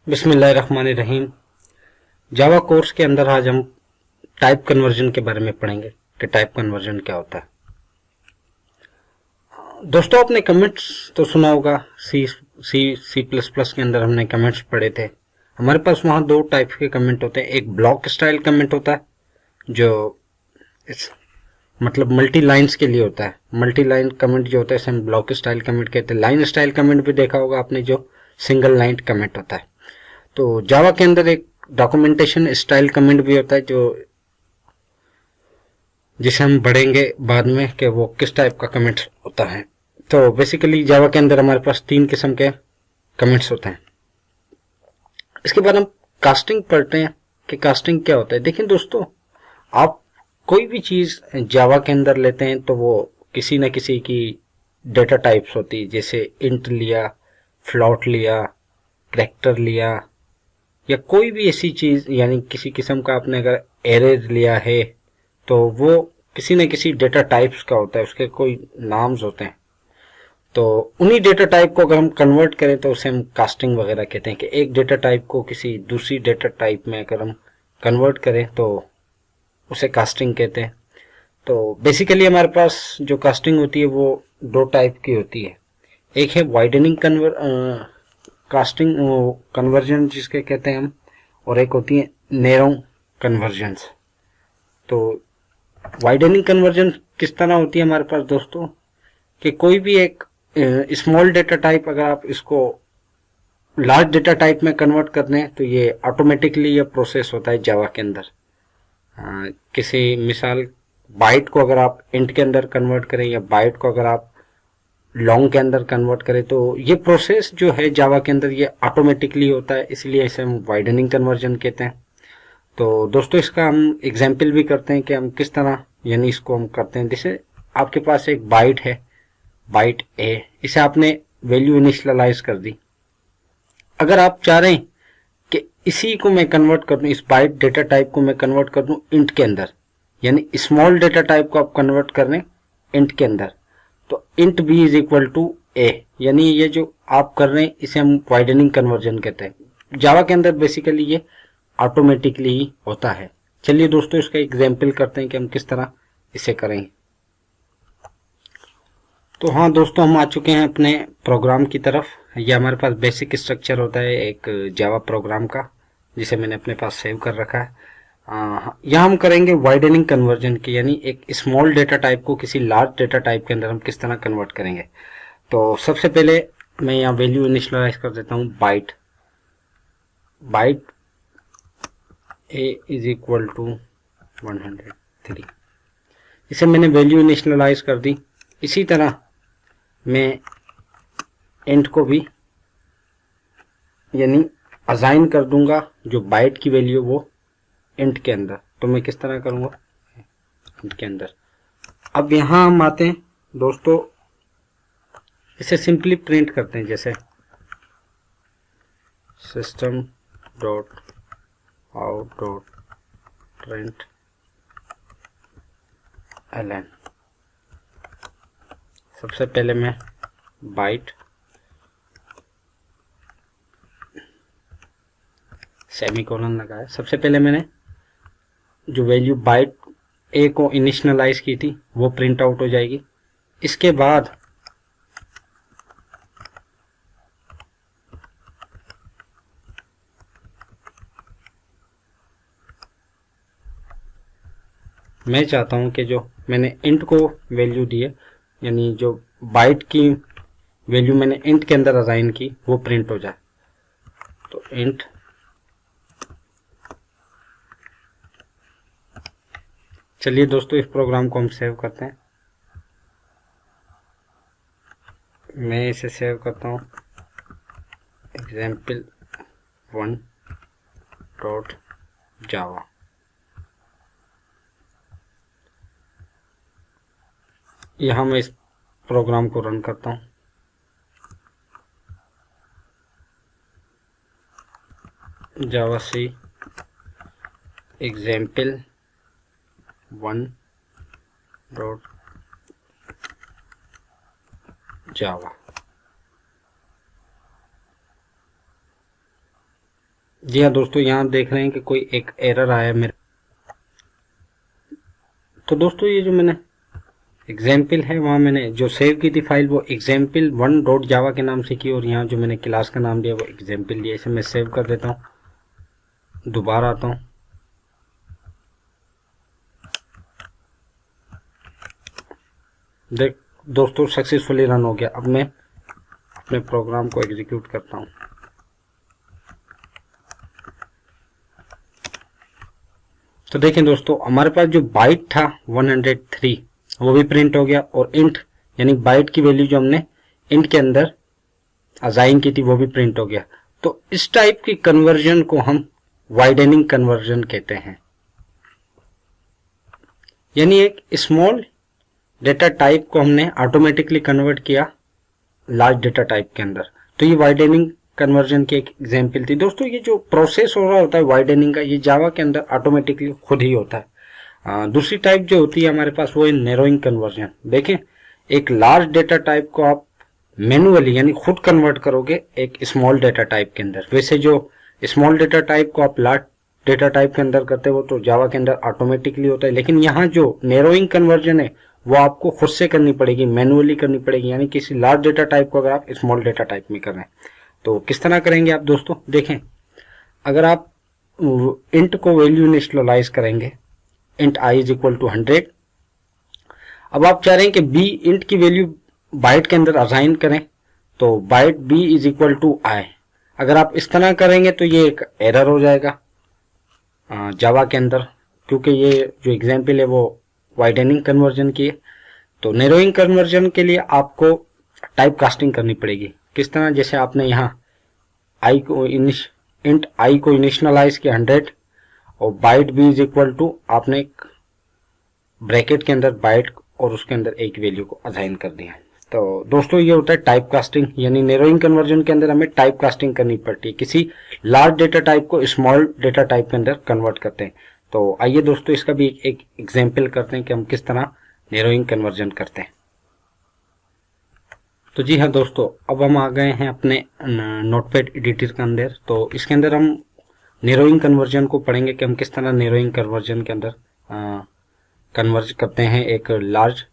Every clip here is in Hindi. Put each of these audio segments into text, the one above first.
बिस्मिल्लाहिर्रहमानिर्रहीम। जावा कोर्स के अंदर आज हम टाइप कन्वर्जन के बारे में पढ़ेंगे कि टाइप कन्वर्जन क्या होता है। दोस्तों, आपने कमेंट्स तो सुना होगा। सी प्लस प्लस के अंदर हमने कमेंट्स पढ़े थे। हमारे पास वहाँ दो टाइप के कमेंट होते हैं। एक ब्लॉक स्टाइल कमेंट होता है जो मतलब मल्टी लाइन्स के लिए होता है। मल्टी लाइन कमेंट जो होता है इसे हम ब्लॉक स्टाइल कमेंट कहते हैं। लाइन स्टाइल कमेंट भी देखा होगा आपने, जो सिंगल लाइन कमेंट होता है। तो जावा के अंदर एक डॉक्यूमेंटेशन स्टाइल कमेंट भी होता है जो जिसे हम बढ़ेंगे बाद में कि वो किस टाइप का कमेंट होता है। तो बेसिकली जावा के अंदर हमारे पास 3 किस्म के कमेंट्स होते हैं। इसके बाद हम कास्टिंग पढ़ते हैं कि कास्टिंग क्या होता है। देखिए दोस्तों, आप कोई भी चीज जावा के अंदर लेते हैं तो वो किसी न किसी की डेटा टाइप्स होती है। जैसे इंट लिया, फ्लॉट लिया, कैरेक्टर लिया, या कोई भी ऐसी चीज, यानी किसी किस्म का आपने अगर एरेज लिया है तो वो किसी न किसी डेटा टाइप्स का होता है, उसके कोई नाम्स होते हैं। तो उन्हीं डेटा टाइप को अगर हम कन्वर्ट करें तो उसे हम कास्टिंग वगैरह कहते हैं कि एक डेटा टाइप को किसी दूसरी डेटा टाइप में अगर हम कन्वर्ट करें तो उसे कास्टिंग कहते हैं। तो बेसिकली हमारे पास जो कास्टिंग होती है वो 2 टाइप की होती है। एक है वाइडनिंग कास्टिंग कन्वर्जन जिसके कहते हैं हम, और एक होती है नैरो कन्वर्जन्स। तो वाइडनिंग कन्वर्जन किस तरह होती है हमारे पास दोस्तों, कि कोई भी एक स्मॉल डेटा टाइप अगर आप इसको लार्ज डेटा टाइप में कन्वर्ट कर दें तो ये ऑटोमेटिकली ये प्रोसेस होता है जावा के अंदर। किसी मिसाल बाइट को अगर आप इंट के अंदर कन्वर्ट करें या बाइट को अगर आप लॉन्ग के अंदर कन्वर्ट करें तो ये प्रोसेस जो है जावा के अंदर ये ऑटोमेटिकली होता है, इसलिए इसे हम वाइडनिंग कन्वर्जन कहते हैं। तो दोस्तों, इसका हम एग्जाम्पल भी करते हैं कि हम किस तरह यानी इसको हम करते हैं। जैसे आपके पास एक बाइट है, बाइट ए, इसे आपने वैल्यू इनिशियलाइज कर दी। अगर आप चाह रहे हैं कि इसी को मैं कन्वर्ट कर दूं, इस बाइट डेटा टाइप को मैं कन्वर्ट कर दूं इंट के अंदर, यानी स्मॉल डेटा टाइप को आप कन्वर्ट कर रहे हैं इंट के अंदर, तो int b is equal to a, यानी ये जो आप कर रहे हैं इसे हम वाइडनिंग कन्वर्जन कहते हैं। जावा के अंदर बेसिकली ये ऑटोमेटिकली ही होता है। चलिए दोस्तों, इसका एग्जाम्पल करते हैं कि हम किस तरह इसे करेंगे। तो हाँ दोस्तों, हम आ चुके हैं अपने प्रोग्राम की तरफ। ये हमारे पास बेसिक स्ट्रक्चर होता है एक जावा प्रोग्राम का, जिसे मैंने अपने पास सेव कर रखा है। यहाँ हम करेंगे वाइडनिंग कन्वर्जन की, यानी एक स्मॉल डेटा टाइप को किसी लार्ज डेटा टाइप के अंदर हम किस तरह कन्वर्ट करेंगे। तो सबसे पहले मैं यहाँ वैल्यू इनिशियलाइज कर देता हूँ byte a is equal to 103। इसे मैंने वैल्यू इनिशियलाइज कर दी। इसी तरह मैं इंट को भी यानी असाइन कर दूंगा जो बाइट की वैल्यू वो इंट के अंदर। तो मैं किस तरह करूंगा, इंट के अंदर। अब यहां हम आते हैं दोस्तों, इसे सिंपली प्रिंट करते हैं। जैसे system dot out dot print LN. सबसे पहले मैं बाइट सेमीकोलन लगाया। सबसे पहले मैंने जो वैल्यू बाइट ए को इनिशियलाइज की थी वो प्रिंट आउट हो जाएगी। इसके बाद मैं चाहता हूं कि जो मैंने इंट को वैल्यू दी है, यानी जो बाइट की वैल्यू मैंने इंट के अंदर असाइन की वो प्रिंट हो जाए। तो इंट चलिए दोस्तों, इस प्रोग्राम को हम सेव करते हैं। मैं इसे सेव करता हूँ example1 डॉट जावा। यहाँ मैं इस प्रोग्राम को रन करता हूँ। जावा सी example1 डॉट जावा। जी हाँ दोस्तों, यहाँ देख रहे हैं कि कोई एक एरर आया है मेरे। तो दोस्तों ये जो मैंने एग्जाम्पल है वहाँ मैंने जो सेव की थी फाइल वो example1.java के नाम से की, और यहाँ जो मैंने क्लास का नाम दिया वो एग्जाम्पल दिया। इसे मैं सेव कर देता हूँ, दोबारा आता हूँ। देख दोस्तों सक्सेसफुली रन हो गया। अब मैं अपने प्रोग्राम को एग्जीक्यूट करता हूँ। तो देखें दोस्तों, हमारे पास जो बाइट था 103 वो भी प्रिंट हो गया, और इंट यानी बाइट की वैल्यू जो हमने इंट के अंदर असाइन की थी वो भी प्रिंट हो गया। तो इस टाइप की कन्वर्जन को हम वाइडनिंग कन्वर्जन कहते हैं, यानी एक स्मॉल डेटा टाइप को हमने ऑटोमेटिकली कन्वर्ट किया लार्ज डेटा टाइप के अंदर। तो ये वाइडनिंग कन्वर्जन की एक एग्जांपल थी। दोस्तों ये जो प्रोसेस हो रहा होता है वाइडनिंग का, ये जावा के अंदर ऑटोमेटिकली खुद ही होता है। दूसरी टाइप जो होती है हमारे पास वो है नैरोइंग कन्वर्जन। देखें, एक लार्ज डेटा टाइप को आप मैनुअली यानी खुद कन्वर्ट करोगे एक स्मॉल डेटा टाइप के अंदर। वैसे जो स्मॉल डेटा टाइप को आप लार्ज डेटा टाइप के अंदर करते हो तो जावा के अंदर ऑटोमेटिकली होता है, लेकिन यहाँ जो नैरोइंग कन्वर्जन है वो आपको खुद से करनी पड़ेगी, मैनुअली करनी पड़ेगी। यानी किसी लार्ज डेटा टाइप को अगर आप स्मॉल डेटा टाइप में कर रहे हैं तो किस तरह करेंगे आप दोस्तों? देखें, अगर आप इंट को वैल्यू इनिशियलाइज करेंगे, int i is equal to 100। अब आप चाह रहे हैं कि बी इंट की वैल्यू बाइट के अंदर असाइन करें, तो byte b is equal to i. अगर आप इस तरह करेंगे तो ये एक एरर हो जाएगा जावा के अंदर, क्योंकि ये जो एग्जाम्पल है वो वाइडनिंग कन्वर्जन की है। तो नैरोइंग कन्वर्जन के लिए आपको टाइप कास्टिंग करनी पड़ेगी। किस तरह? जैसे आपने यहाँ आई को इंट आई को इनिशियलाइज किया 100 और byte b is equal to आपने एक ब्रैकेट के अंदर बाइट और उसके अंदर एक वैल्यू को असाइन कर दिया। तो दोस्तों ये होता है टाइप कास्टिंग, यानी नैरोइंग कन्वर्जन के अंदर हमें टाइप कास्टिंग करनी पड़ती है। किसी लार्ज डेटा टाइप को स्मॉल डेटा टाइप के अंदर कन्वर्ट करते हैं। तो आइए दोस्तों इसका भी एक एग्जाम्पल करते हैं कि हम किस तरह नैरोइंग कन्वर्जन करते हैं। तो जी हाँ दोस्तों, अब हम आ गए हैं अपने नोटपैड एडिटर के अंदर। तो इसके अंदर हम नैरोइंग कन्वर्जन को पढ़ेंगे कि हम किस तरह नैरोइंग कन्वर्जन के अंदर कन्वर्ज करते हैं एक लार्ज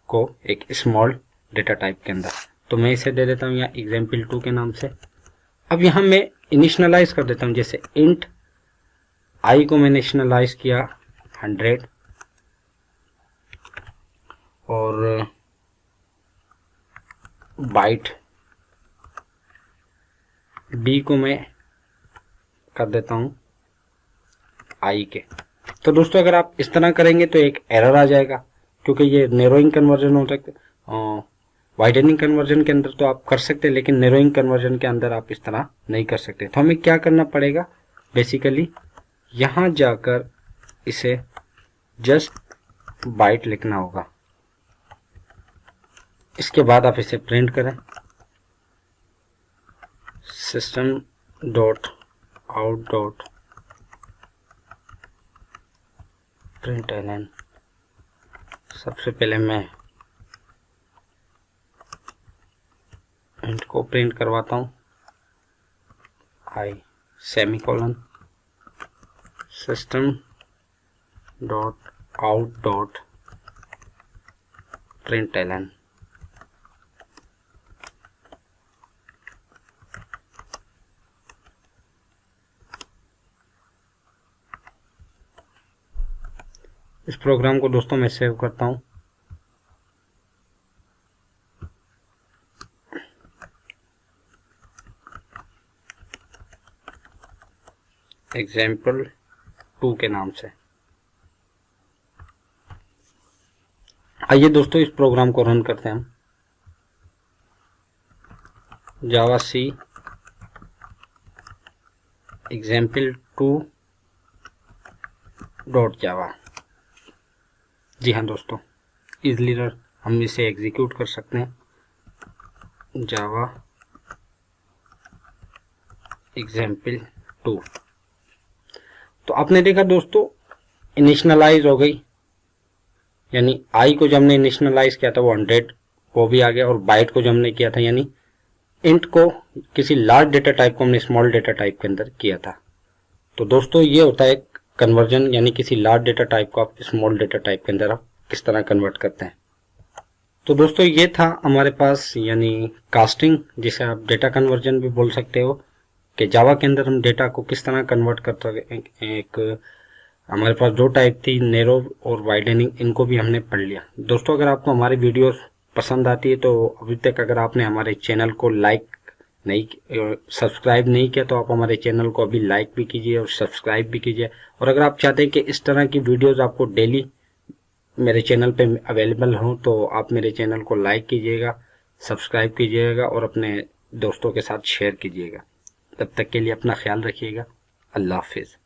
को एक स्मॉल डेटा टाइप के अंदर। तो मैं इसे दे देता हूँ यहाँ example2 के नाम से। अब यहाँ मैं इनिशियलाइज कर देता हूँ, जैसे इंट आई को मैंने इनिशियलाइज किया 100 और बाइट बी को मैं कर देता हूं आई के। तो दोस्तों अगर आप इस तरह करेंगे तो एक एरर आ जाएगा, क्योंकि ये नैरोइंग कन्वर्जन हो सकता है। वाइडनिंग कन्वर्जन के अंदर तो आप कर सकते हैं, लेकिन नैरोइंग कन्वर्जन के अंदर आप इस तरह नहीं कर सकते। तो हमें क्या करना पड़ेगा? बेसिकली यहां जाकर इसे जस्ट बाइट लिखना होगा। इसके बाद आप इसे प्रिंट करें, system dot out dot print LN. सबसे पहले मैं इंट को प्रिंट करवाता हूं, i semicolon system dot out dot print LN. इस प्रोग्राम को दोस्तों मैं सेव करता हूं। example2 के नाम से। आइए दोस्तों इस प्रोग्राम को रन करते हैं हम। जावा सी example2 डॉट जावा। जी हाँ दोस्तों, इजली हम इसे एग्जीक्यूट कर सकते हैं। जावा example2। तो आपने देखा दोस्तों इनिशियलाइज हो गई, यानी आई को जो हमने इनिशियलाइज किया था वो 100 वो भी आ गया, और बाइट को जो हमने किया था यानी इंट को किसी लार्ज डेटा टाइप को हमने स्मॉल डेटा टाइप के अंदर किया था तो दोस्तों ये होता है कन्वर्जन, यानी किसी लार्ज डेटा टाइप को आप स्मॉल डेटा टाइप के अंदर आप किस तरह कन्वर्ट करते हैं। तो दोस्तों ये था हमारे पास यानी कास्टिंग, जिसे आप डेटा कन्वर्जन भी बोल सकते हो, कि जावा के अंदर हम डेटा को किस तरह कन्वर्ट करते हैं। एक हमारे पास दो टाइप थी, नैरो और वाइडनिंग, इनको भी हमने पढ़ लिया। दोस्तों अगर आपको हमारी वीडियोस पसंद आती है तो अभी तक अगर आपने हमारे चैनल को सब्सक्राइब नहीं किया तो आप हमारे चैनल को अभी लाइक भी कीजिए और सब्सक्राइब भी कीजिए। और अगर आप चाहते हैं कि इस तरह की वीडियोस आपको डेली मेरे चैनल पे अवेलेबल हो तो आप मेरे चैनल को लाइक कीजिएगा, सब्सक्राइब कीजिएगा और अपने दोस्तों के साथ शेयर कीजिएगा। तब तक के लिए अपना ख्याल रखिएगा। अल्लाह हाफिज।